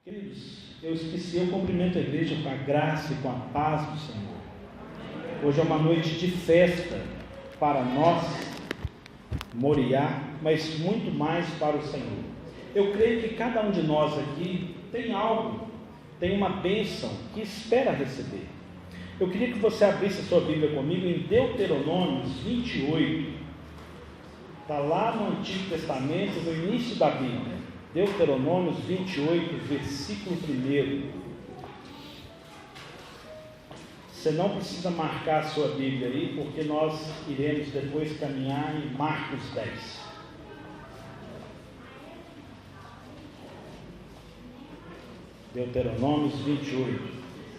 Queridos, eu cumprimento a igreja com a graça e com a paz do Senhor. Hoje é uma noite de festa para nós, Moriá, mas muito mais para o Senhor. Eu creio que cada um de nós aqui tem algo, tem uma bênção que espera receber. Eu queria que você abrisse a sua Bíblia comigo em Deuteronômio 28. Está lá no Antigo Testamento, no início da Bíblia. Deuteronômio 28, versículo 1. Você não precisa marcar a sua Bíblia aí, porque nós iremos depois caminhar em Marcos 10. Deuteronômio 28.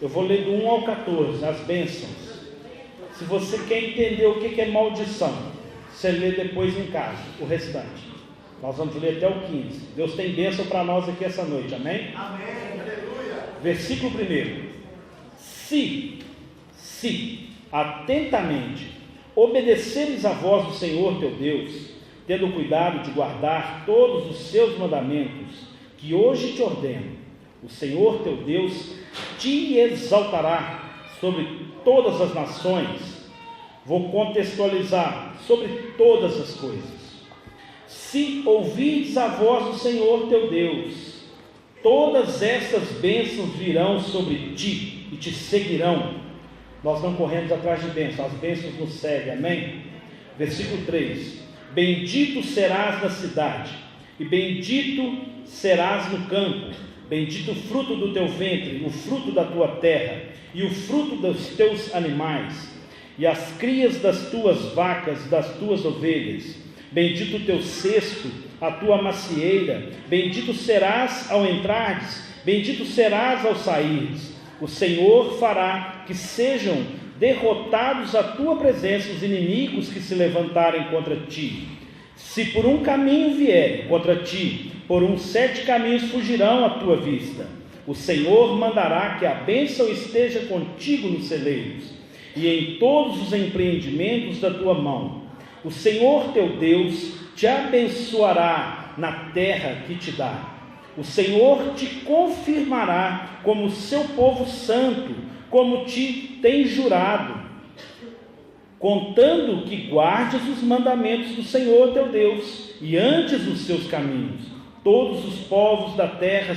Eu vou ler do 1 ao 14, as bênçãos. Se você quer entender o que é maldição, você lê depois em casa, o restante. Nós vamos ler até o 15. Deus tem bênção para nós aqui essa noite, amém? Amém, aleluia. Versículo 1. Se atentamente obedeceres a voz do Senhor teu Deus, tendo cuidado de guardar todos os seus mandamentos, que hoje te ordeno, o Senhor teu Deus te exaltará sobre todas as nações. Vou contextualizar sobre todas as coisas. Se ouvirdes a voz do Senhor teu Deus, todas estas bênçãos virão sobre ti e te seguirão. Nós não corremos atrás de bênçãos, as bênçãos nos seguem, amém? Versículo 3: Bendito serás na cidade, e bendito serás no campo, bendito o fruto do teu ventre, o fruto da tua terra, e o fruto dos teus animais, e as crias das tuas vacas, das tuas ovelhas. Bendito o teu cesto, a tua macieira, bendito serás ao entrares, bendito serás ao saíres. O Senhor fará que sejam derrotados à tua presença os inimigos que se levantarem contra ti. Se por um caminho vierem contra ti, por uns 7 caminhos fugirão à tua vista. O Senhor mandará que a bênção esteja contigo nos celeiros e em todos os empreendimentos da tua mão. O Senhor teu Deus te abençoará na terra que te dá. O Senhor te confirmará como seu povo santo, como te tem jurado, contando que guardes os mandamentos do Senhor teu Deus e andes os seus caminhos. Todos os povos da terra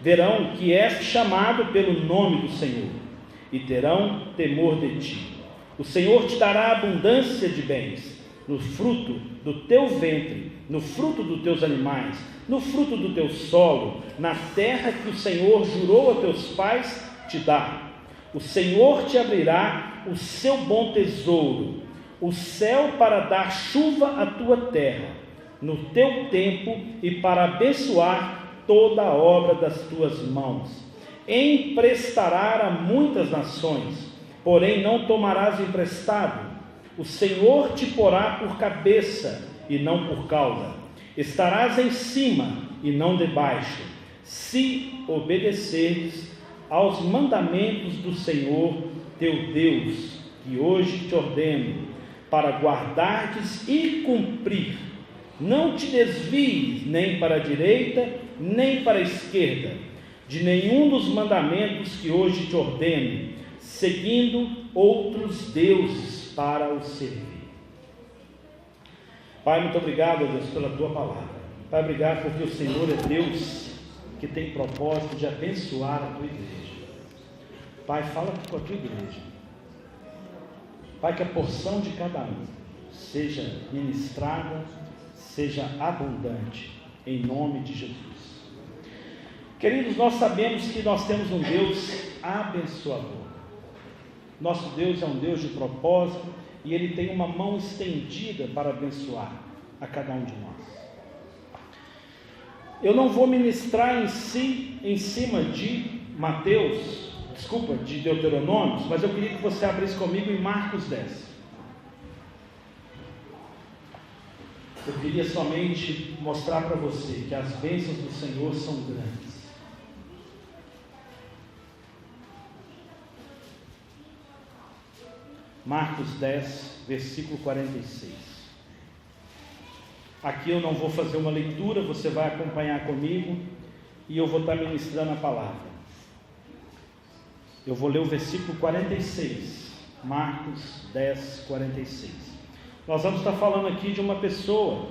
verão que és chamado pelo nome do Senhor e terão temor de ti. O Senhor te dará abundância de bens, no fruto do teu ventre, no fruto dos teus animais, no fruto do teu solo, na terra que o Senhor jurou a teus pais te dar. O Senhor te abrirá o seu bom tesouro, o céu para dar chuva à tua terra, no teu tempo e para abençoar toda a obra das tuas mãos. Emprestará a muitas nações, porém não tomarás emprestado. O Senhor te porá por cabeça e não por cauda. Estarás em cima e não debaixo, se obedeceres aos mandamentos do Senhor teu Deus, que hoje te ordeno, para guardardes e cumprir. Não te desvies nem para a direita, nem para a esquerda, de nenhum dos mandamentos que hoje te ordeno, seguindo outros deuses para os servir. Pai, muito obrigado, Deus, pela tua palavra. Pai, obrigado porque o Senhor é Deus que tem propósito de abençoar a tua igreja. Pai, fala com a tua igreja. Pai, que a porção de cada um seja ministrada, seja abundante, em nome de Jesus. Queridos, nós sabemos que nós temos um Deus abençoador. Nosso Deus é um Deus de propósito e Ele tem uma mão estendida para abençoar a cada um de nós. Eu não vou ministrar em cima de de Deuteronômio, mas eu queria que você abrisse comigo em Marcos 10. Eu queria somente mostrar para você que as bênçãos do Senhor são grandes. Marcos 10, versículo 46. Aqui eu não vou fazer uma leitura, você vai acompanhar comigo. e eu vou estar ministrando a palavra. Eu vou ler o versículo 46, Marcos 10, 46. Nós vamos estar falando aqui de uma pessoa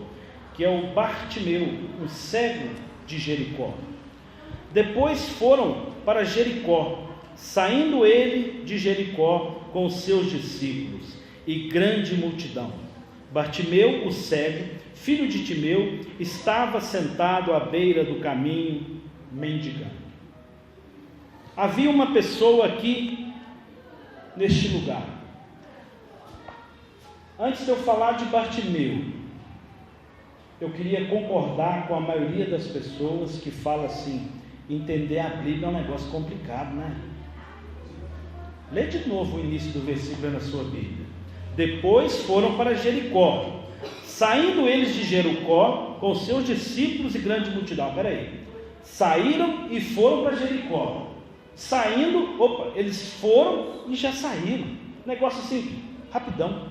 que é o Bartimeu, o cego de Jericó. Depois foram para Jericó, saindo ele de Jericó com os seus discípulos e grande multidão. Bartimeu, o cego, filho de Timeu, estava sentado à beira do caminho, mendigando. Havia uma pessoa aqui, neste lugar. Antes de eu falar de Bartimeu, eu queria concordar com a maioria das pessoas que fala assim: entender a Bíblia é um negócio complicado, né? Lê de novo o início do versículo na sua Bíblia. Depois foram para Jericó, saindo eles de Jericó com seus discípulos e grande multidão. Peraí, saíram e foram para Jericó. Saindo, eles foram e já saíram. Negócio assim, rapidão.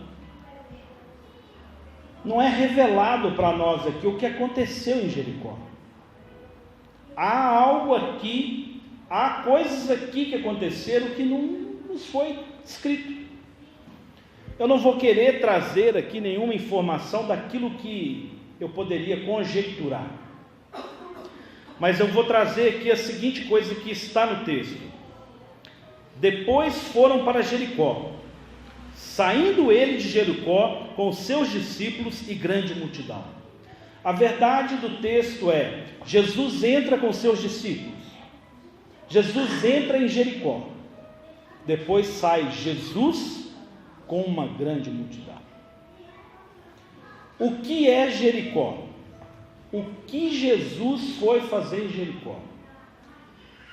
Não é revelado para nós aqui o que aconteceu em Jericó. Há algo aqui, há coisas aqui que aconteceram que não nos foi escrito. Eu não vou querer trazer aqui nenhuma informação daquilo que eu poderia conjecturar, mas eu vou trazer aqui a seguinte coisa que está no texto. Depois foram para Jericó, saindo ele de Jericó com seus discípulos e grande multidão. A verdade do texto é: Jesus entra com seus discípulos, Jesus entra em Jericó, depois sai Jesus com uma grande multidão. O que é Jericó? O que Jesus foi fazer em Jericó?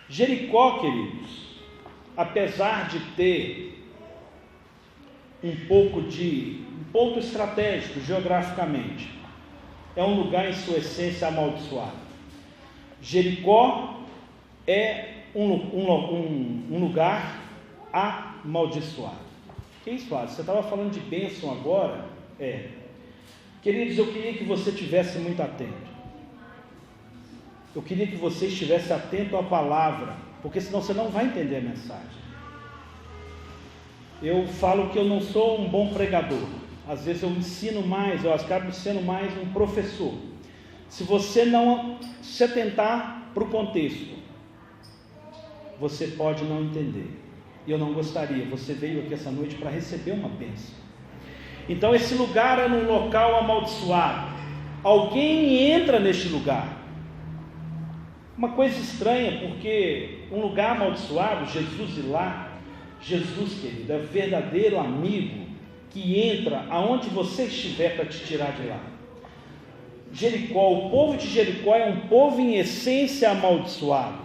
Jericó, queridos, apesar de ter um ponto estratégico geograficamente, é um lugar em sua essência amaldiçoado. Jericó é um lugar amaldiçoado. Que isso, Alisson? Você estava falando de bênção agora? Queridos, eu queria que você estivesse muito atento. Eu queria que você estivesse atento à palavra, porque senão você não vai entender a mensagem. Eu falo que eu não sou um bom pregador. Às vezes eu ensino mais, eu acabo sendo mais um professor. Se você não se atentar para o contexto, você pode não entender. E eu não gostaria. Você veio aqui essa noite para receber uma bênção. Então esse lugar é um local amaldiçoado. Alguém entra neste lugar. Uma coisa estranha, porque um lugar amaldiçoado, Jesus ir lá, Jesus, querido, é o verdadeiro amigo que entra aonde você estiver para te tirar de lá. Jericó, o povo de Jericó é um povo em essência amaldiçoado.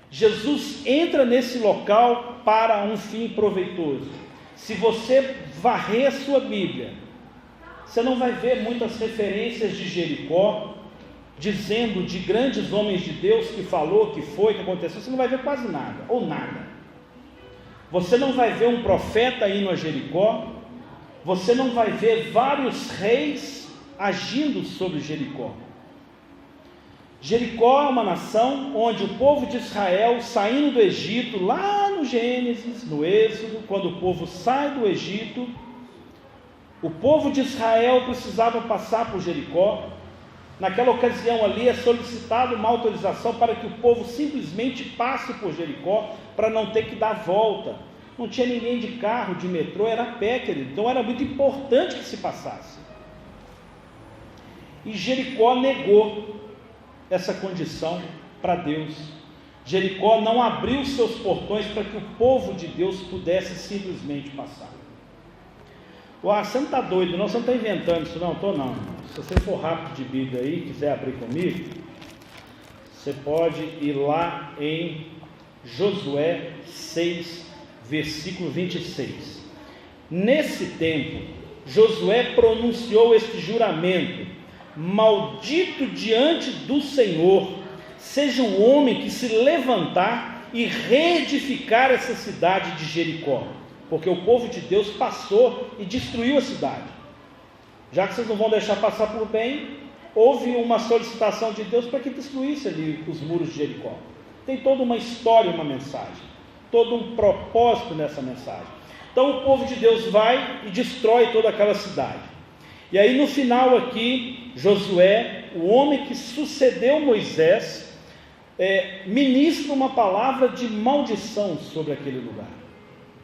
Jesus entra nesse local para um fim proveitoso. Se você varrer a sua Bíblia, você não vai ver muitas referências de Jericó, dizendo de grandes homens de Deus que falou, que foi, que aconteceu. Você não vai ver quase nada, ou nada. Você não vai ver um profeta indo a Jericó. Você não vai ver vários reis agindo sobre Jericó. Jericó é uma nação onde o povo de Israel, saindo do Egito, lá no Gênesis, no Êxodo, quando o povo sai do Egito, o povo de Israel precisava passar por Jericó. Naquela ocasião ali é solicitada uma autorização para que o povo simplesmente passe por Jericó, para não ter que dar volta. Não tinha ninguém de carro, de metrô, era a pé, querido. Então era muito importante que se passasse. E Jericó negou essa condição para Deus. Jericó não abriu seus portões para que o povo de Deus pudesse simplesmente passar. Você não está doido, não? Você não está inventando isso, não? Estou não. Se você for rápido de Bíblia aí, quiser abrir comigo, você pode ir lá em Josué 6, versículo 26. Nesse tempo, Josué pronunciou este juramento: maldito diante do Senhor seja o homem que se levantar e reedificar essa cidade de Jericó, porque o povo de Deus passou e destruiu a cidade. Já que vocês não vão deixar passar por bem, houve uma solicitação de Deus para que destruísse ali os muros de Jericó. Tem toda uma história, uma mensagem, todo um propósito nessa mensagem. Então o povo de Deus vai e destrói toda aquela cidade. E aí no final aqui, Josué, o homem que sucedeu Moisés, ministra uma palavra de maldição sobre aquele lugar.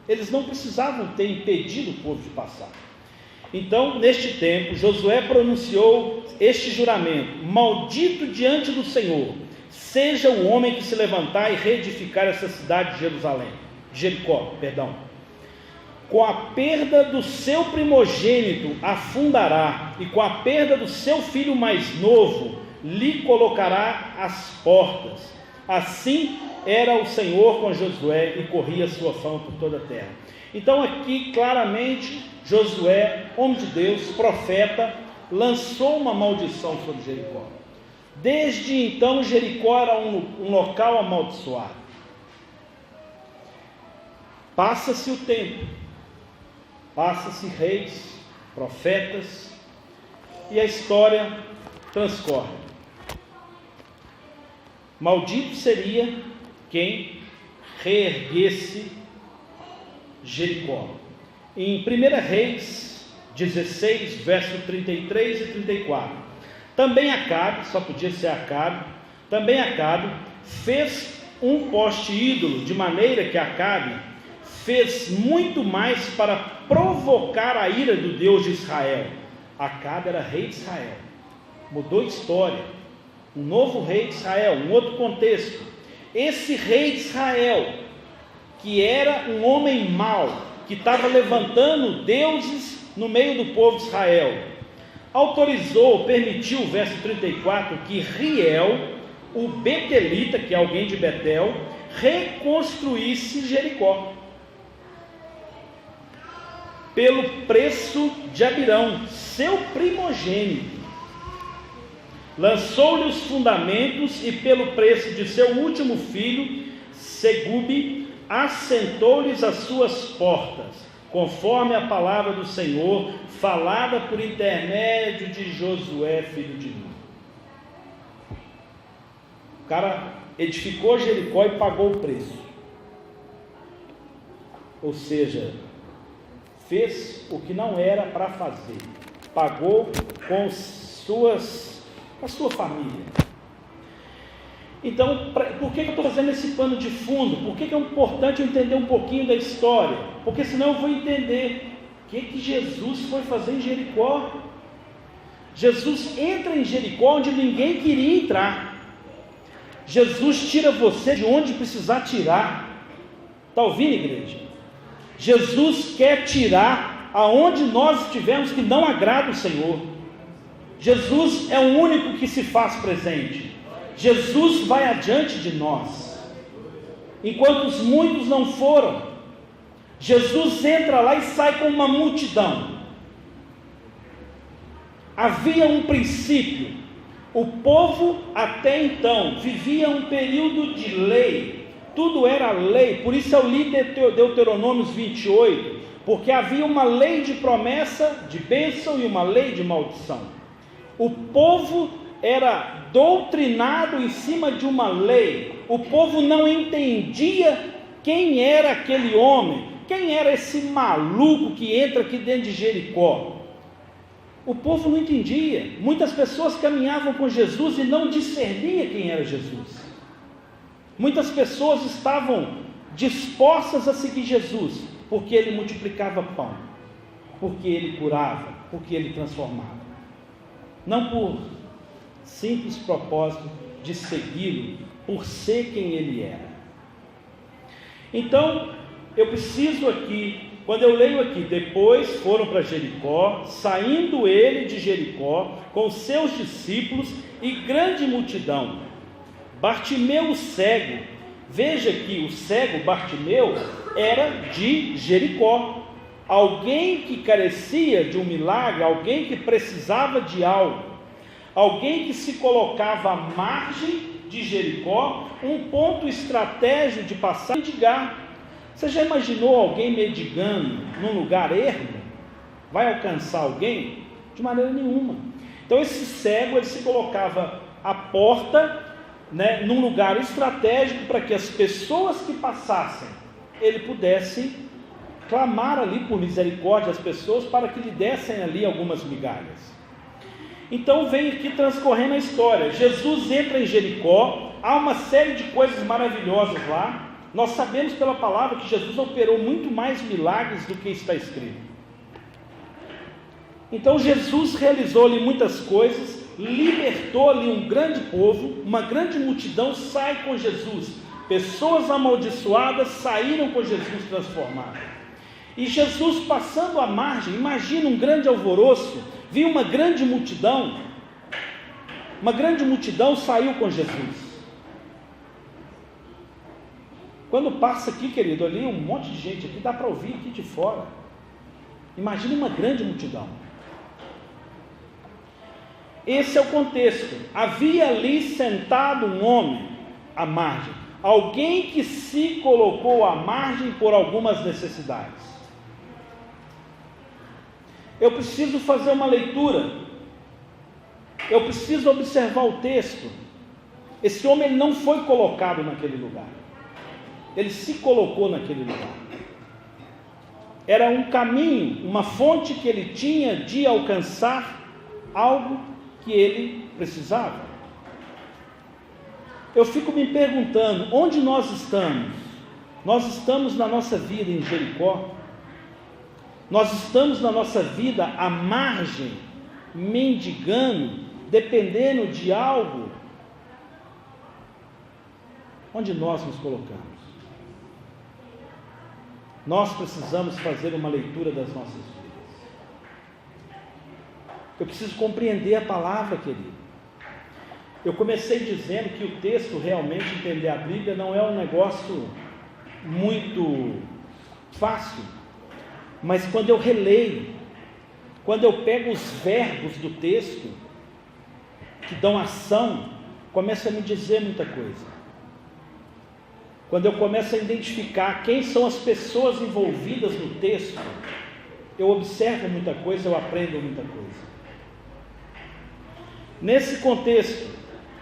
Eles não precisavam ter impedido o povo de passar. Então, neste tempo, Josué pronunciou este juramento: maldito diante do Senhor seja o homem que se levantar e reedificar essa cidade de Jericó. Com a perda do seu primogênito a fundará, e com a perda do seu filho mais novo lhe colocará as portas. Assim era o Senhor com Josué, e corria sua fama por toda a terra. Então aqui claramente Josué, homem de Deus, profeta, lançou uma maldição sobre Jericó. Desde então Jericó era um local amaldiçoado. Passa-se o tempo, passa-se reis, profetas, e a história transcorre. Maldito seria quem reerguesse Jericó. Em 1 Reis 16, verso 33 e 34, também Acabe, só podia ser Acabe, também Acabe fez um poste ídolo, de maneira que Acabe fez muito mais para provocar a ira do Deus de Israel. Acabe era rei de Israel, mudou a história, um novo rei de Israel, um outro contexto. Esse rei de Israel, que era um homem mau, que estava levantando deuses no meio do povo de Israel, autorizou, permitiu, verso 34, que Riel, o betelita, que é alguém de Betel, reconstruísse Jericó, pelo preço de Abirão, seu primogênito. Lançou-lhe os fundamentos, e pelo preço de seu último filho, Segube, assentou-lhes as suas portas, conforme a palavra do Senhor, falada por intermédio de Josué, filho de Nun. O cara edificou Jericó e pagou o preço. Ou seja, fez o que não era para fazer, pagou com a sua família. Então, por que eu estou fazendo esse pano de fundo? Por que é importante eu entender um pouquinho da história? Porque senão eu vou entender o que Jesus foi fazer em Jericó. Jesus entra em Jericó onde ninguém queria entrar. Jesus tira você de onde precisar tirar. Está ouvindo, igreja? Jesus quer tirar aonde nós estivermos que não agrada o Senhor. Jesus é o único que se faz presente. Jesus vai adiante de nós, enquanto os muitos não foram. Jesus entra lá e sai com uma multidão. Havia um princípio. O povo até então vivia um período de lei, tudo era lei. Por isso eu li Deuteronômio 28, porque havia uma lei de promessa, de bênção, e uma lei de maldição. O povo era doutrinado em cima de uma lei. O povo não entendia quem era aquele homem, quem era esse maluco que entra aqui dentro de Jericó. O povo não entendia. Muitas pessoas caminhavam com Jesus e não discerniam quem era Jesus. Muitas pessoas estavam dispostas a seguir Jesus, porque ele multiplicava pão, porque ele curava, porque ele transformava. Não por simples propósito de segui-lo, por ser quem ele era. Então, eu preciso aqui, quando eu leio aqui, depois foram para Jericó, saindo ele de Jericó, com seus discípulos e grande multidão. Bartimeu o cego, veja que o cego Bartimeu era de Jericó, alguém que carecia de um milagre, alguém que precisava de algo, alguém que se colocava à margem de Jericó, um ponto estratégico de passar e mendigar. Você já imaginou alguém mendigando num lugar ermo? Vai alcançar alguém? De maneira nenhuma. Então esse cego, ele se colocava à porta, né, num lugar estratégico para que as pessoas que passassem, ele pudesse clamar ali por misericórdia às pessoas para que lhe dessem ali algumas migalhas. Então vem aqui transcorrendo a história. Jesus entra em Jericó, há uma série de coisas maravilhosas lá. Nós sabemos pela palavra que Jesus operou muito mais milagres do que está escrito. Então Jesus realizou ali muitas coisas, libertou ali um grande povo, uma grande multidão sai com Jesus. Pessoas amaldiçoadas saíram com Jesus transformado. E Jesus passando à margem, imagina um grande alvoroço, viu uma grande multidão saiu com Jesus. Quando passa aqui, querido, ali um monte de gente aqui, dá para ouvir aqui de fora. Imagina uma grande multidão. Esse é o contexto. Havia ali sentado um homem à margem, alguém que se colocou à margem por algumas necessidades. Eu preciso fazer uma leitura, eu preciso observar o texto. Esse homem ele não foi colocado naquele lugar, ele se colocou naquele lugar. Era um caminho, uma fonte que ele tinha de alcançar algo que ele precisava. Eu fico me perguntando, onde nós estamos? Nós estamos na nossa vida em Jericó? Nós estamos na nossa vida à margem, mendigando, dependendo de algo? Onde nós nos colocamos? Nós precisamos fazer uma leitura das nossas vidas. Eu preciso compreender a palavra, querido. Eu comecei dizendo que o texto, realmente entender a Bíblia, não é um negócio muito fácil. Mas quando eu releio, quando eu pego os verbos do texto, que dão ação, começa a me dizer muita coisa. Quando eu começo a identificar quem são as pessoas envolvidas no texto, eu observo muita coisa, eu aprendo muita coisa. Nesse contexto,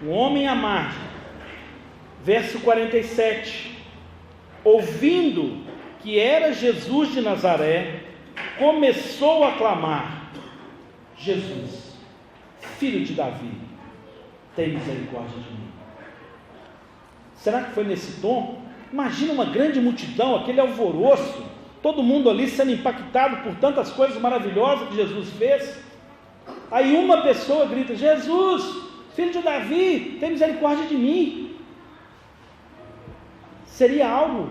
um homem à margem, verso 47, ouvindo que era Jesus de Nazaré, começou a clamar: Jesus, filho de Davi, tem misericórdia de mim. Será que foi nesse tom? Imagina uma grande multidão, aquele alvoroço, todo mundo ali sendo impactado por tantas coisas maravilhosas que Jesus fez. Aí uma pessoa grita: Jesus, filho de Davi, tem misericórdia de mim. Seria algo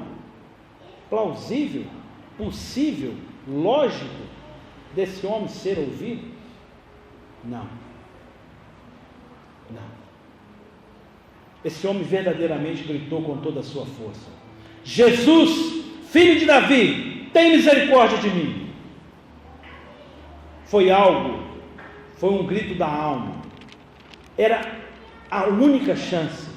plausível, possível, lógico desse homem ser ouvido? Não. Não. Esse homem verdadeiramente gritou com toda a sua força: Jesus, filho de Davi, tem misericórdia de mim. Foi um grito da alma. Era a única chance.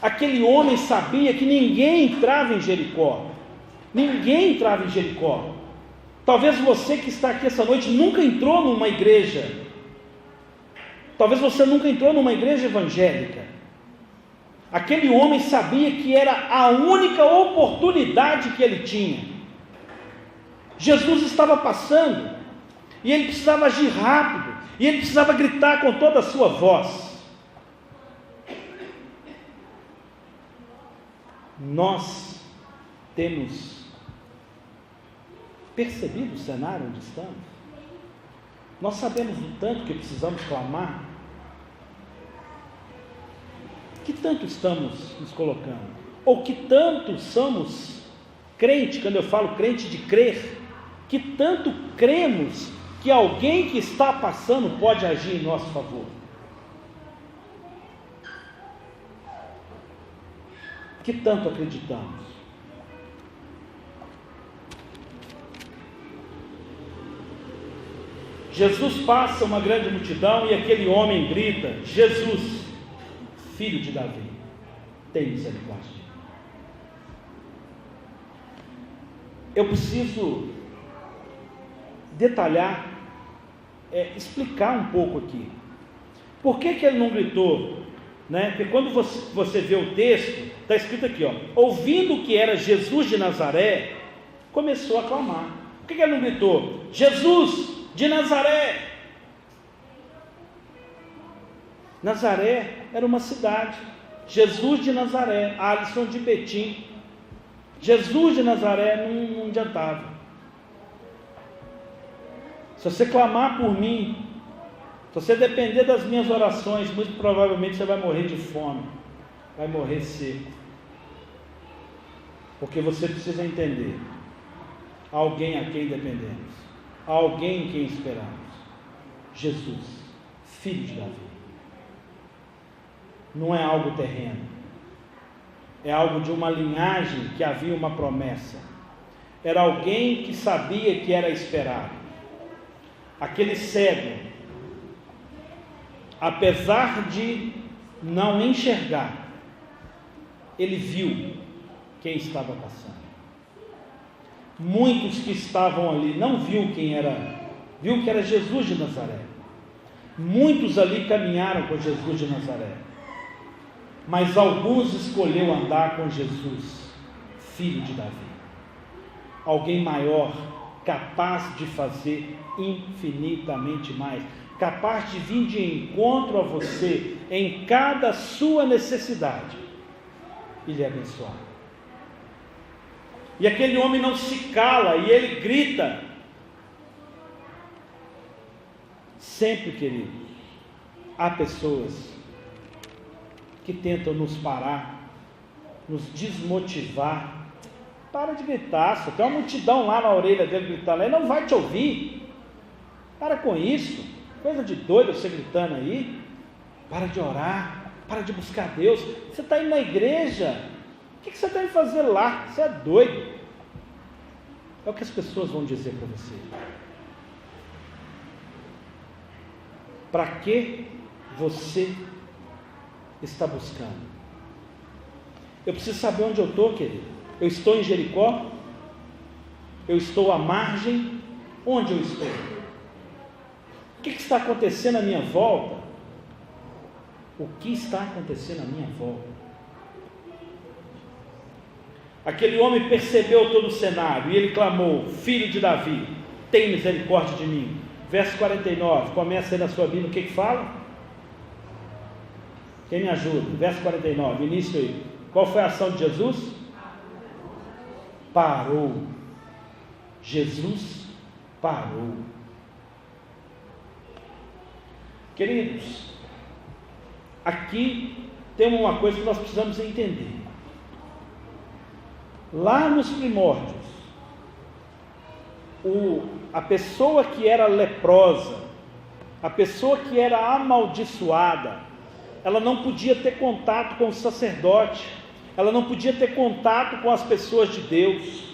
Aquele homem sabia que ninguém entrava em Jericó. Ninguém entrava em Jericó. Talvez você que está aqui essa noite nunca entrou numa igreja. Talvez você nunca entrou numa igreja evangélica. Aquele homem sabia que era a única oportunidade que ele tinha. Jesus estava passando e ele precisava agir rápido, e ele precisava gritar com toda a sua voz. Nós temos percebido o cenário onde estamos? Nós sabemos o tanto que precisamos clamar? Que tanto estamos nos colocando? Ou que tanto somos crente, quando eu falo crente de crer, que tanto cremos que alguém que está passando pode agir em nosso favor? Que tanto acreditamos? Jesus passa uma grande multidão e aquele homem grita: Jesus, filho de Davi, tem misericórdia. Eu preciso detalhar, explicar um pouco aqui. Por que ele não gritou? Porque quando você vê o texto, está escrito aqui, ouvindo que era Jesus de Nazaré, começou a clamar. Por que ele não gritou? Jesus de Nazaré! Nazaré era uma cidade. Jesus de Nazaré, Alisson de Betim. Jesus de Nazaré não adiantava. Se você clamar por mim, se você depender das minhas orações, muito provavelmente você vai morrer de fome, vai morrer seco. Porque você precisa entender, há alguém a quem dependemos, há alguém em quem esperamos. Jesus, filho de Davi. Não é algo terreno, é algo de uma linhagem que havia uma promessa. Era alguém que sabia que era esperado. Aquele cego, apesar de não enxergar, ele viu quem estava passando. Muitos que estavam ali não viu quem era, viu que era Jesus de Nazaré. Muitos ali caminharam com Jesus de Nazaré, mas alguns escolheu andar com Jesus, filho de Davi. Alguém maior, capaz de fazer infinitamente mais, capaz de vir de encontro a você em cada sua necessidade e lhe abençoar. E aquele homem não se cala e ele grita. Sempre, querido, há pessoas que tentam nos parar, nos desmotivar. Para de gritar, só tem uma multidão lá na orelha dele gritando, ele não vai te ouvir. Para com isso, coisa de doido você gritando aí. Para de orar, para de buscar Deus. Você está indo na igreja, o que você tem que fazer lá? Você é doido. É o que as pessoas vão dizer para você. Para que você está buscando? Eu preciso saber onde eu estou, querido. Eu estou em Jericó? Eu estou à margem? Onde eu estou? O que está acontecendo à minha volta? O que está acontecendo à minha volta? Aquele homem percebeu todo o cenário e ele clamou: Filho de Davi, tem misericórdia de mim. Verso 49, começa aí na sua Bíblia, o que fala? Quem me ajuda? Verso 49, início aí. Qual foi a ação de Jesus? Parou. Jesus parou. Queridos, aqui tem uma coisa que nós precisamos entender. Lá nos primórdios, a pessoa que era leprosa, a pessoa que era amaldiçoada, ela não podia ter contato com o sacerdote, ela não podia ter contato com as pessoas de Deus.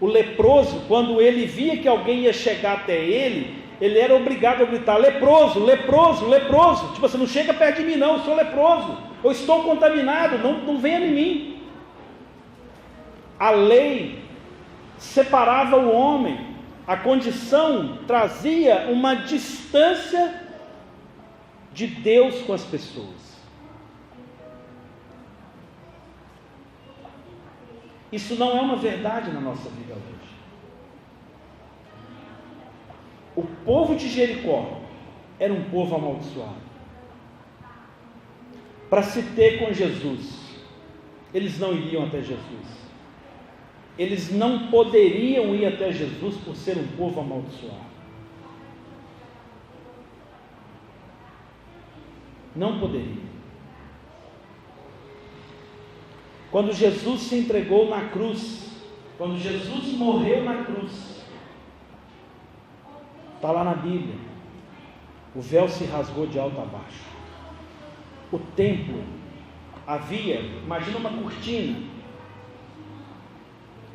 O leproso, quando ele via que alguém ia chegar até ele era obrigado a gritar: leproso, leproso, leproso. Tipo, você não chega perto de mim não, eu sou leproso, eu estou contaminado, não venha em mim. A lei separava o homem, a condição trazia uma distância de Deus com as pessoas. Isso não é uma verdade na nossa vida hoje. O povo de Jericó era um povo amaldiçoado. Para se ter com Jesus, eles não iriam até Jesus. Eles não poderiam ir até Jesus por ser um povo amaldiçoado. Não poderiam. Quando Jesus se entregou na cruz, quando Jesus morreu na cruz, está lá na Bíblia, o véu se rasgou de alto a baixo. O templo havia, imagina uma cortina.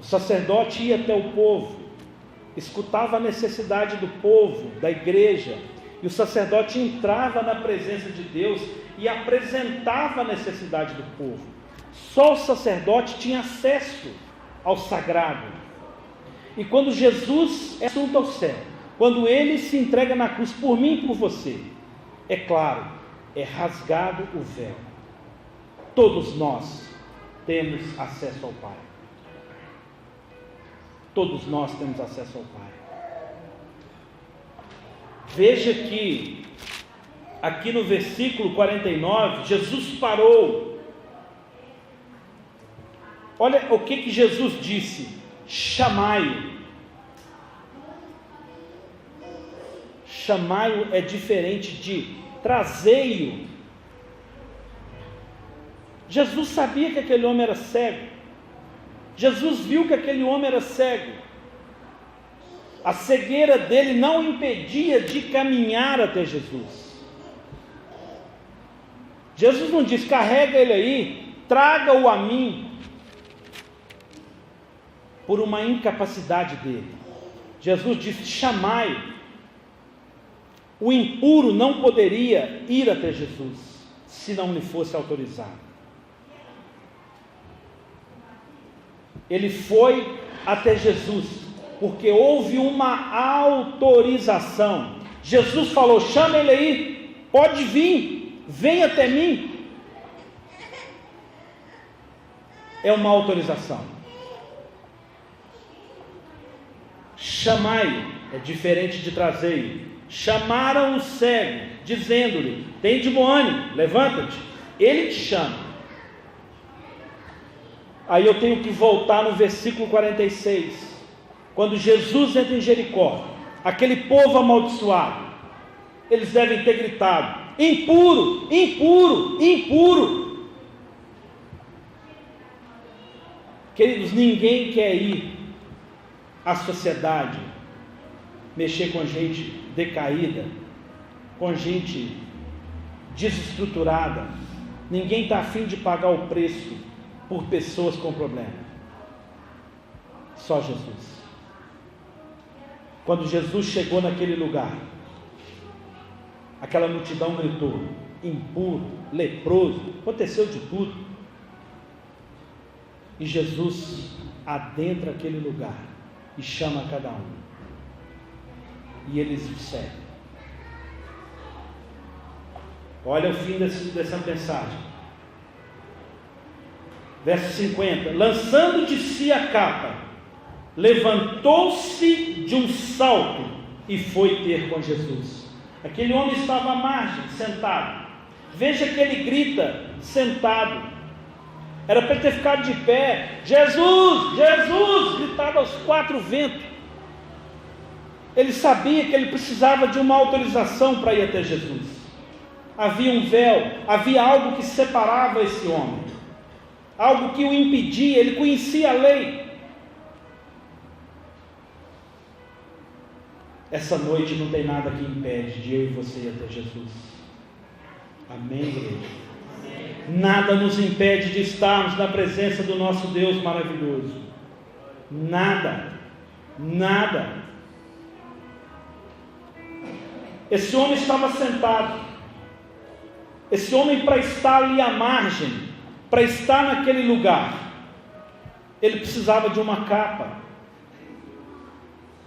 O sacerdote ia até o povo, escutava a necessidade do povo, da igreja, e o sacerdote entrava na presença de Deus e apresentava a necessidade do povo. Só o sacerdote tinha acesso ao sagrado. E quando Jesus é assunto ao céu, quando ele se entrega na cruz por mim e por você, é claro, é rasgado o véu. Todos nós temos acesso ao Pai. Todos nós temos acesso ao Pai. Veja que, aqui no versículo 49, Jesus parou. Olha o que Jesus disse: chamai-o. Chamai-o é diferente de trazei-o. Jesus sabia que aquele homem era cego. Jesus viu que aquele homem era cego. A cegueira dele não o impedia de caminhar até Jesus. Jesus não disse: carrega ele aí, traga-o a mim, por uma incapacidade dele. Jesus disse: chamai-o. O impuro não poderia ir até Jesus se não lhe fosse autorizado. Ele foi até Jesus porque houve uma autorização. Jesus falou: chama ele aí, pode vir, vem até mim. É uma autorização. Chamai-o é diferente de trazer-o. Chamaram o cego, dizendo-lhe: tem de bom ânimo, levanta-te, ele te chama. Aí eu tenho que voltar no versículo 46, quando Jesus entra em Jericó, aquele povo amaldiçoado, eles devem ter gritado: impuro, impuro, impuro. Queridos, ninguém quer ir à sociedade, mexer com gente decaída, com gente desestruturada. Ninguém está afim de pagar o preço por pessoas com problema. Só Jesus. Quando Jesus chegou naquele lugar, aquela multidão gritou: impuro, leproso, aconteceu de tudo. E Jesus adentra aquele lugar e chama cada um. E eles o seguem. Olha o fim dessa mensagem. Verso 50. Lançando de si a capa, levantou-se de um salto e foi ter com Jesus. Aquele homem estava à margem, sentado. Veja que ele grita sentado. Era para ele ter ficado de pé: Jesus, Jesus, gritado aos quatro ventos. Ele sabia que ele precisava de uma autorização para ir até Jesus. Havia um véu, havia algo que separava esse homem, algo que o impedia. Ele conhecia a lei. Essa noite não tem nada que impede de eu e você ir até Jesus. Amém, igreja? Nada nos impede de estarmos na presença do nosso Deus maravilhoso. Nada, nada. Esse homem estava sentado. Esse homem, para estar ali à margem, para estar naquele lugar, ele precisava de uma capa.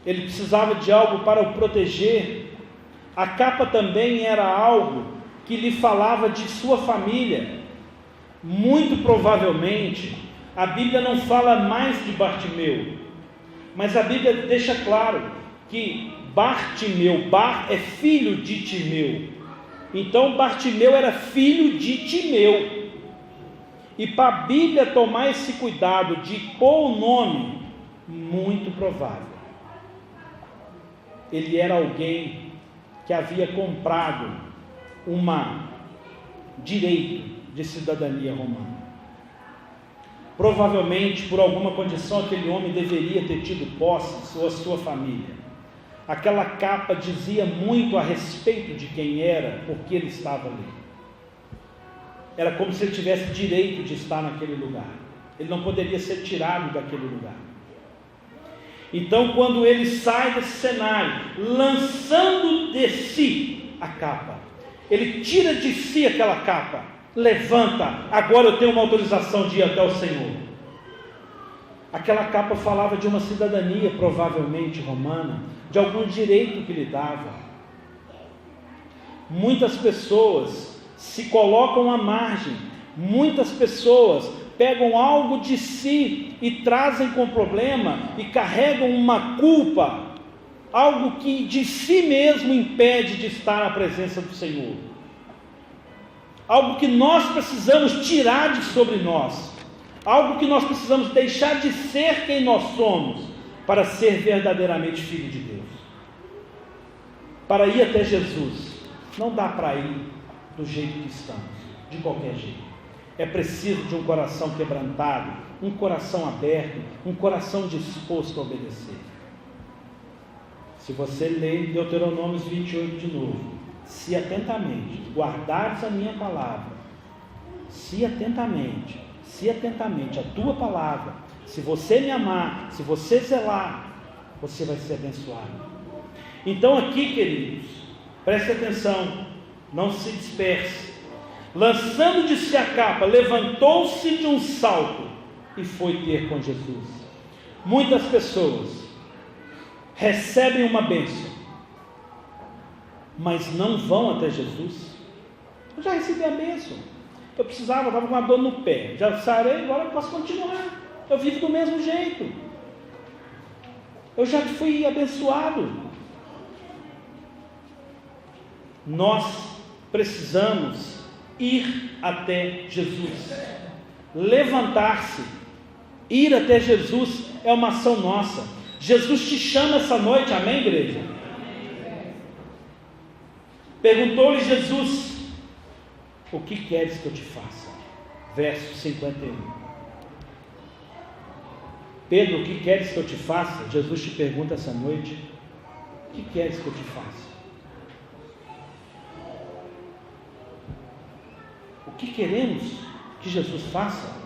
Ele precisava de algo para o proteger. A capa também era algo que lhe falava de sua família. Muito provavelmente, a Bíblia não fala mais de Bartimeu, mas a Bíblia deixa claro que Bartimeu, Bar é filho de Timeu. Então Bartimeu era filho de Timeu. E para a Bíblia tomar esse cuidado de pôr o nome, muito provável, ele era alguém que havia comprado direito de cidadania romana. Provavelmente, por alguma condição, aquele homem deveria ter tido posse, ou a sua família. Aquela capa dizia muito a respeito de quem era, porque ele estava ali. Era como se ele tivesse direito de estar naquele lugar. Ele não poderia ser tirado daquele lugar. Então, quando ele sai desse cenário, lançando de si a capa, ele tira de si aquela capa, levanta: agora eu tenho uma autorização de ir até o Senhor. Aquela capa falava de uma cidadania, provavelmente romana, de algum direito que lhe dava. Muitas pessoas se colocam à margem. Muitas pessoas pegam algo de si e trazem com problema e carregam uma culpa, algo que de si mesmo impede de estar na presença do Senhor. Algo que nós precisamos tirar de sobre nós. Algo que nós precisamos deixar de ser quem nós somos para ser verdadeiramente filho de Deus. Para ir até Jesus, não dá para ir do jeito que estamos, de qualquer jeito. É preciso de um coração quebrantado, um coração aberto, um coração disposto a obedecer. Se você ler Deuteronômio 28 de novo, se atentamente guardares a minha palavra, se atentamente a tua palavra, se você me amar, se você zelar, você vai ser abençoado. Então aqui, queridos, preste atenção, não se disperse. Lançando de si a capa, levantou-se de um salto e foi ter com Jesus. Muitas pessoas recebem uma bênção, mas não vão até Jesus. Eu já recebi a bênção, eu estava com uma dor no pé, já sarei, agora eu posso continuar, eu vivo do mesmo jeito, eu já fui abençoado. Nós precisamos ir até Jesus, levantar-se, ir até Jesus é uma ação nossa. Jesus te chama essa noite, amém, igreja? Perguntou-lhe Jesus: o que queres que eu te faça? Verso 51. Pedro, o que queres que eu te faça? Jesus te pergunta essa noite: o que queres que eu te faça? O que queremos que Jesus faça?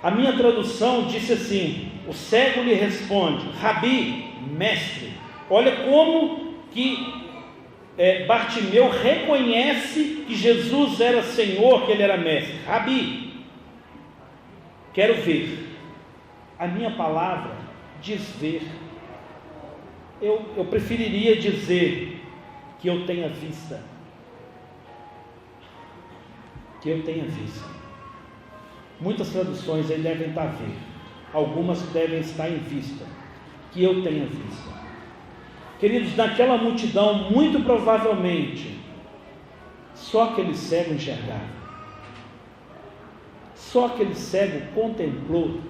A minha tradução disse assim: o cego lhe responde, Rabi, mestre. Olha como que Bartimeu reconhece que Jesus era Senhor, que ele era mestre. Rabi, quero ver. A minha palavra diz ver. Eu preferiria dizer que eu tenha vista. Que eu tenha vista. Muitas traduções aí devem estar a ver, algumas devem estar em vista, que eu tenha vista. Queridos, naquela multidão, muito provavelmente, só aquele cego enxergava, só aquele cego contemplou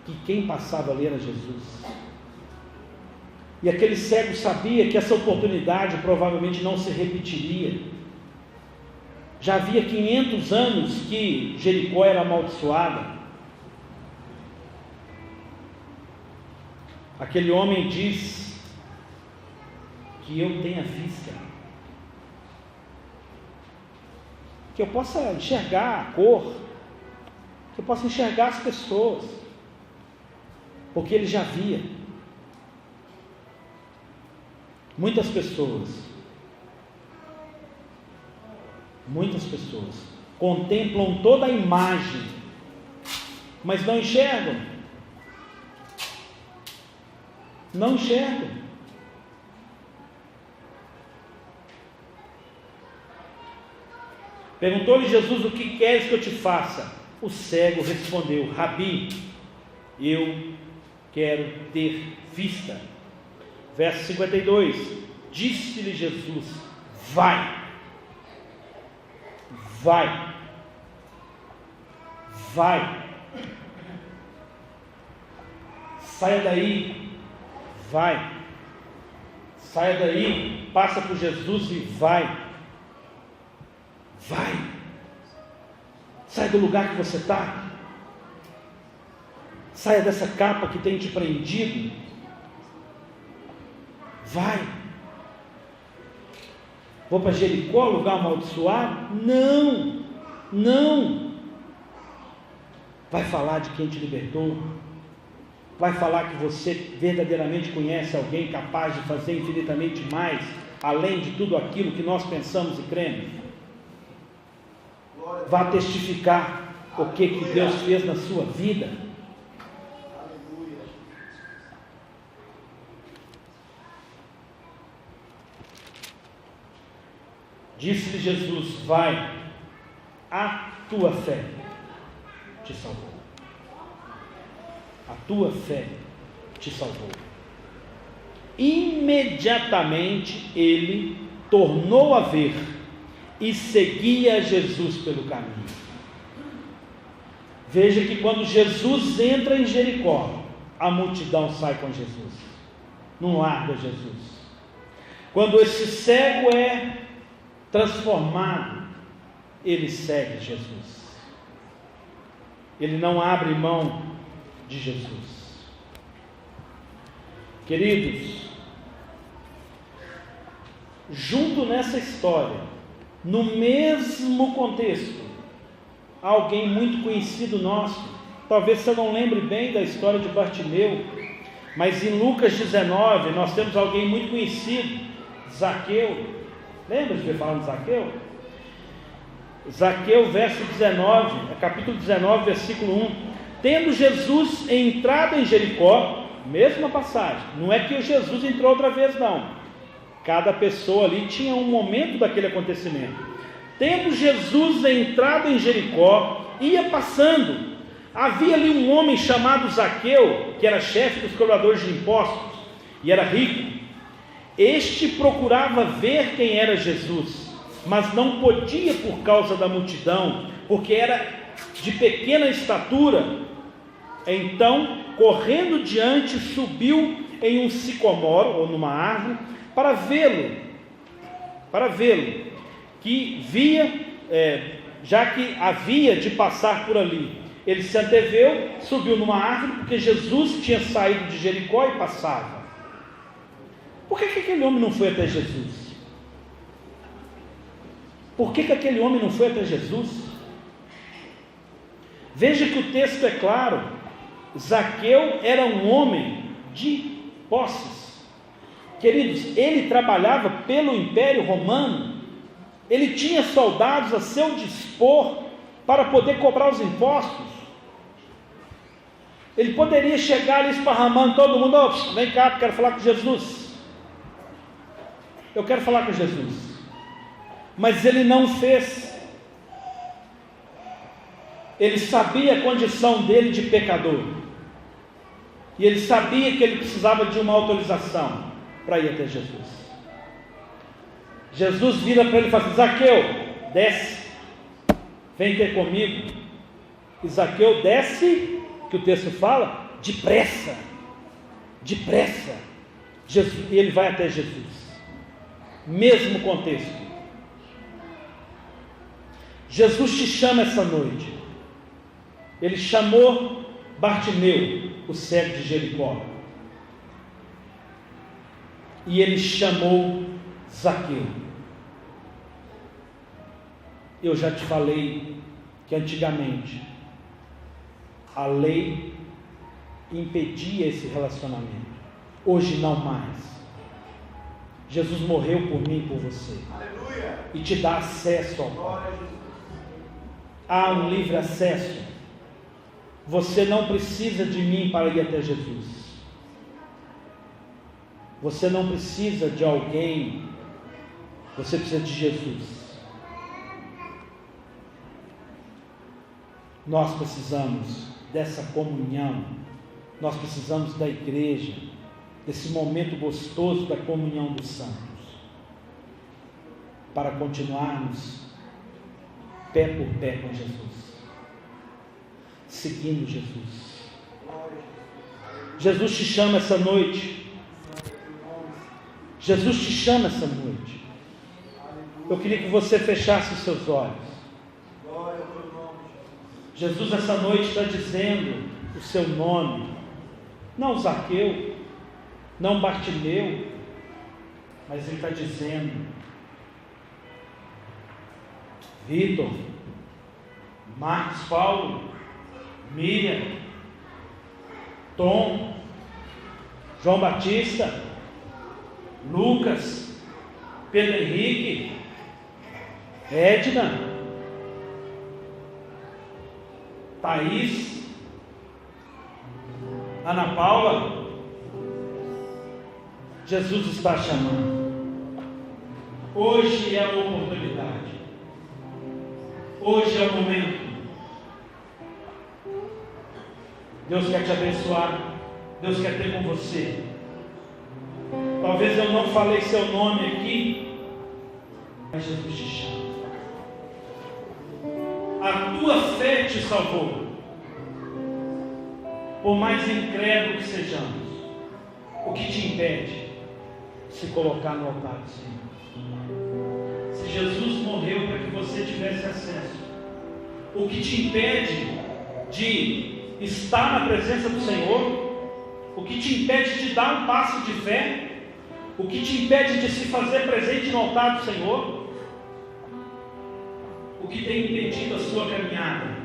que quem passava ali era Jesus, e aquele cego sabia que essa oportunidade provavelmente não se repetiria. Já havia 500 anos que Jericó era amaldiçoada. Aquele homem diz que eu tenha vista, que eu possa enxergar a cor, que eu possa enxergar as pessoas, porque ele já via. Muitas pessoas contemplam toda a imagem, mas não enxergam. Não enxergam. Perguntou-lhe Jesus: o que queres que eu te faça? O cego respondeu: Rabi, eu quero ter vista. Verso 52, disse-lhe Jesus: vai, saia daí, saia daí, passa por Jesus e vai, sai do lugar que você está, saia dessa capa que tem te prendido, vai. Vou para Jericó, lugar amaldiçoado? Não. Vai falar de quem te libertou, vai falar que você verdadeiramente conhece alguém capaz de fazer infinitamente mais, além de tudo aquilo que nós pensamos e cremos. Vá testificar o que Deus fez na sua vida. Disse-lhe Jesus: vai, a tua fé te salvou. A tua fé te salvou. Imediatamente ele tornou a ver e seguia Jesus pelo caminho. Veja que quando Jesus entra em Jericó, a multidão sai com Jesus, não larga Jesus. Quando esse cego é transformado, ele segue Jesus. Ele não abre mão de Jesus. Queridos, junto nessa história, no mesmo contexto, alguém muito conhecido nosso, talvez você não lembre bem da história de Bartimeu, mas em Lucas 19 nós temos alguém muito conhecido, Zaqueu. Lembra de ver falar de Zaqueu? Zaqueu, verso 19, capítulo 19, versículo 1. Tendo Jesus entrado em Jericó, mesma passagem, não é que o Jesus entrou outra vez, não. Cada pessoa ali tinha um momento daquele acontecimento. Tendo Jesus entrado em Jericó, ia passando. Havia ali um homem chamado Zaqueu, que era chefe dos cobradores de impostos, e era rico. Este procurava ver quem era Jesus, mas não podia por causa da multidão, porque era de pequena estatura. Então, correndo diante, subiu em um sicomoro, ou numa árvore, para vê-lo, que via, já que havia de passar por ali. Ele se anteveu, subiu numa árvore, porque Jesus tinha saído de Jericó e passava. Por que aquele homem não foi até Jesus? Por que aquele homem não foi até Jesus? Veja que o texto é claro. Zaqueu era um homem de posses. Queridos, ele trabalhava pelo Império Romano. Ele tinha soldados a seu dispor para poder cobrar os impostos. Ele poderia chegar ali esparramando todo mundo: oh, vem cá, quero falar com Jesus. Eu quero falar com Jesus. Mas ele não fez. Ele sabia a condição dele de pecador. E ele sabia que ele precisava de uma autorização para ir até Jesus. Jesus vira para ele e fala assim: Zaqueu, desce, vem ter comigo. E Zaqueu desce, que o texto fala, depressa. E ele vai até Jesus. Mesmo contexto. Jesus te chama essa noite. Ele chamou Bartimeu, o cego de Jericó, e ele chamou Zaqueu. Eu já te falei que antigamente a lei impedia esse relacionamento. Hoje não mais. Jesus morreu por mim e por você. Aleluia. E te dá acesso ao Pai. Há um livre acesso. Você não precisa de mim para ir até Jesus. Você não precisa de alguém. Você precisa de Jesus. Nós precisamos dessa comunhão. Nós precisamos da igreja, desse momento gostoso da comunhão dos santos, para continuarmos pé por pé com Jesus, seguindo Jesus. Jesus te chama essa noite. Jesus te chama essa noite. Eu queria que você fechasse os seus olhos. Jesus essa noite está dizendo o seu nome. Não Zaqueu, não Bartimeu, mas ele está dizendo: Vitor, Marcos Paulo, Miriam, Tom, João Batista, Lucas, Pedro Henrique, Edna, Thaís, Ana Paula. Jesus está chamando. Hoje é a oportunidade. Hoje é o momento. Deus quer te abençoar. Deus quer ter com você. Talvez eu não falei seu nome aqui, mas Jesus te chama. A tua fé te salvou. Por mais incrédulo que sejamos, o que te impede de se colocar no altar do Senhor? Se Jesus morreu para que você tivesse acesso, o que te impede de estar na presença do Senhor? O que te impede de dar um passo de fé? O que te impede de se fazer presente no altar do Senhor? O que tem impedido a sua caminhada?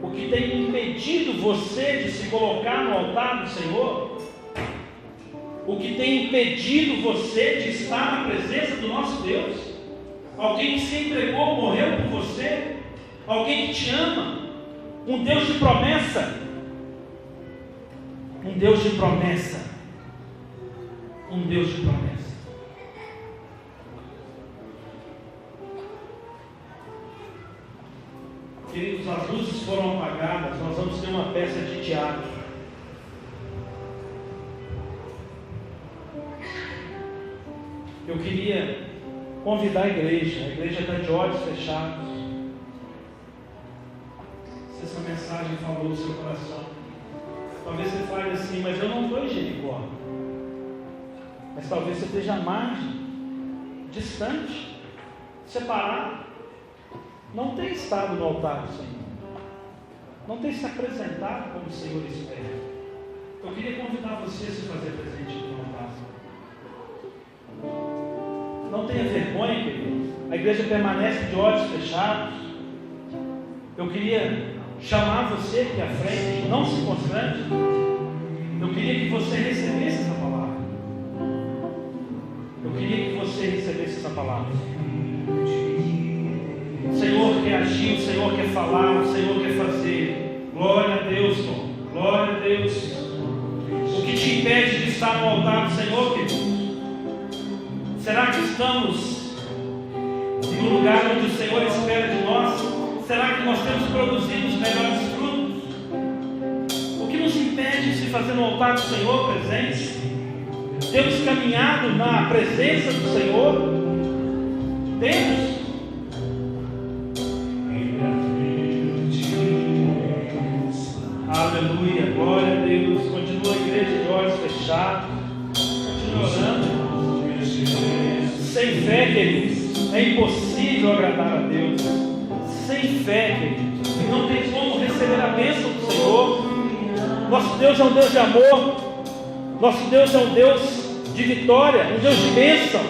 O que tem impedido você de se colocar no altar do Senhor? O que tem impedido você de estar na presença do nosso Deus? Alguém que se entregou, morreu por você? Alguém que te ama? Um Deus de promessa? Um Deus de promessa. Um Deus de promessa. Queridos, as luzes foram apagadas. Nós vamos ter uma peça de teatro. Eu queria convidar a igreja está de olhos fechados. Se essa mensagem falou do seu coração, talvez você fale assim, mas eu não estou em Jericó. Mas talvez você esteja à margem, distante, separado. Não tem estado no altar do Senhor. Não tem se apresentado como o Senhor espera. Eu queria convidar você a se fazer presente no altar. Não tenha vergonha, querido. A igreja permanece de olhos fechados. Eu queria chamar você aqui à frente. Não se constrange. Eu queria que você recebesse essa palavra. Eu queria que você recebesse essa palavra. O Senhor quer agir, o Senhor quer falar, o Senhor quer fazer. Glória a Deus, Senhor. Glória a Deus. O que te impede de estar no altar do Senhor, querido? Será que estamos no lugar onde o Senhor espera de nós? Será que nós temos produzido os melhores frutos? O que nos impede de se fazer no altar do Senhor presente? Temos caminhado na presença do Senhor? Temos? Aleluia, glória a Deus. Continua a igreja de olhos fechados. Continua orando. Sem fé, queridos, é impossível agradar a Deus. Sem fé, queridos, não tem como receber a bênção do Senhor. Nosso Deus é um Deus de amor. Nosso Deus é um Deus de vitória, um Deus de bênção.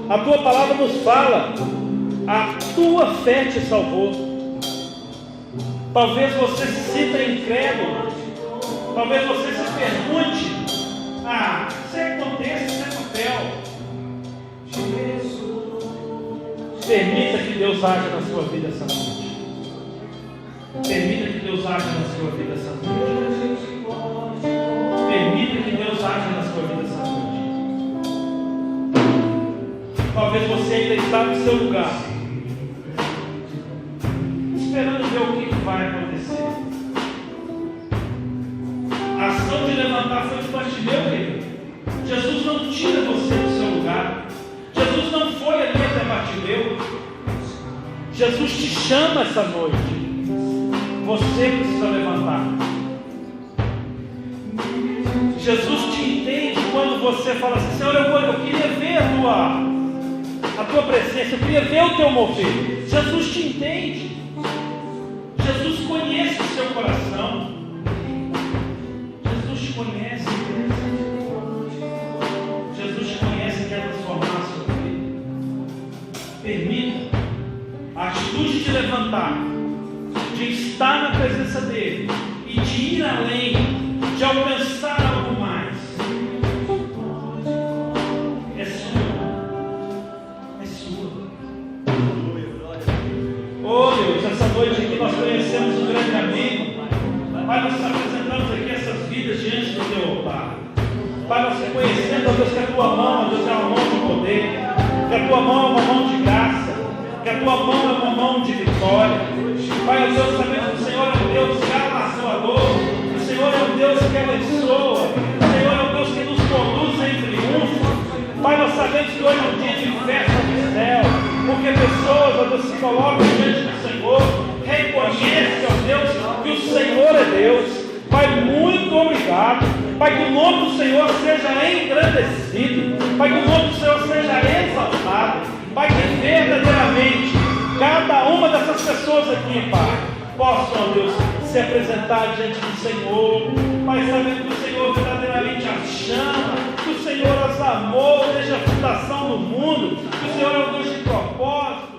A tua palavra nos fala: a tua fé te salvou. Talvez você se sinta incrédulo. Talvez você se pergunte: isso acontece, isso é papel. Permita que Deus haja na sua vida essa noite. Permita que Deus haja na sua vida essa noite. Permita que Deus haja na sua vida essa noite. Talvez você ainda está no seu lugar, esperando ver o que vai acontecer. A ação de levantar foi de Bartimeu, querido. Jesus não tira você do seu lugar. Jesus não foi ali até Bartimeu. Jesus te chama essa noite. Você precisa levantar. Jesus te entende quando você fala assim: Senhor, eu queria ver a tua presença, eu queria ver o teu mover. Jesus te entende. Jesus conhece o seu coração. Jesus te conhece. Jesus te conhece e quer transformar a sua vida. Permita a atitude de levantar, de estar na presença dele e de ir além, de alcançar algo mais. É sua. É sua. Oh Deus, essa noite aqui nós conhecemos um grande amigo. Pai, nós apresentamos aqui essas vidas diante do teu altar. Pai, nós reconhecendo, ó Deus, que a tua mão, ó Deus, é uma mão de poder. que a tua mão é uma mão de graça, que a tua mão é uma mão de vitória. Pai, ó Deus, sabemos que o Senhor é um Deus galardoador, o Senhor é um Deus que abençoa, o Senhor é um Deus que nos conduz em triunfo. Pai, nós sabemos que hoje é um dia de festa no céu, porque pessoas, ó Deus, se colocam diante do Senhor, reconhecem, ó Deus, que o Senhor é Deus. Pai, muito obrigado. Pai, que o nome do Senhor seja engrandecido. Pai, que o nome do Senhor seja exaltado. Pai, que verdadeiramente cada uma dessas pessoas aqui, Pai, possam, ó Deus, se apresentar diante do Senhor. Pai, sabendo que o Senhor verdadeiramente as chama, que o Senhor as amou desde a fundação do mundo, que o Senhor é um Deus de propósito.